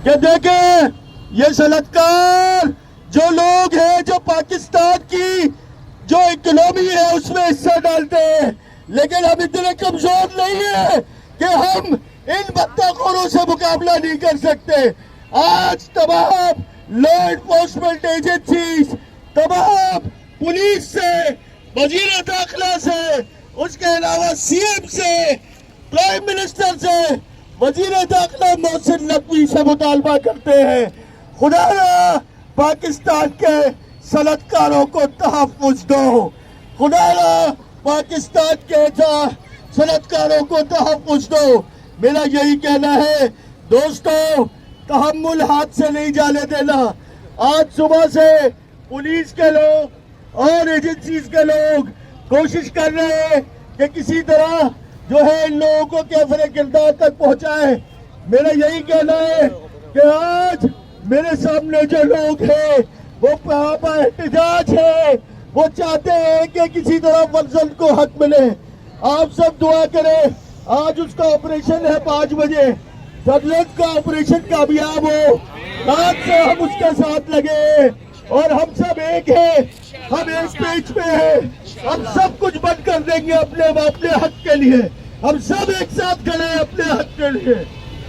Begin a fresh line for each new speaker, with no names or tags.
کہ دیکھیں یہ صنعتکار جو لوگ ہیں جو پاکستان کی جو اکنومی ہے اس میں حصہ ڈالتے ہیں، لیکن ہم اتنے کمزور نہیں ہیں کہ ہم ان بدتخوروں سے مقابلہ نہیں کر سکتے۔ آج تمام لا انفورسمنٹ ایجنسیز، تمام پولیس سے، وزیر داخلہ سے، اس کے علاوہ سی ایم سے، پرائم منسٹر سے، وزیر داخلہ محسن نقوی سے مطالبہ کرتے ہیں، خدا را پاکستان کے صنعتکاروں کو تحفظ دو، خدا را پاکستان کے صنعتکاروں کو تحفظ دو۔ میرا یہی کہنا ہے دوستو، تحمل ہاتھ سے نہیں جانے دینا۔ آج صبح سے پولیس کے لوگ اور ایجنسیز کے لوگ کوشش کر رہے ہیں کہ کسی طرح جو ہے ان لوگوں کو کیفر کردار تک پہنچائے۔ میرا یہی کہنا ہے کہ آج میرے سامنے جو لوگ ہیں وہ پہاپا احتجاج ہے، وہ چاہتے ہیں کہ کسی طرح فرزند کو حق ملے۔ آپ سب دعا کریں، آج اس کا آپریشن ہے 5 بجے، فرزند کا آپریشن کامیاب ہو، رات سے ہم اس کے ساتھ لگے اور ہم سب ایک ہیں، ہم ایک پیج پہ ہیں، ہم سب کچھ بند کر دیں گے اپنے حق کے لیے، ہم سب ایک ساتھ کھڑے ہیں اپنے حق کے لیے۔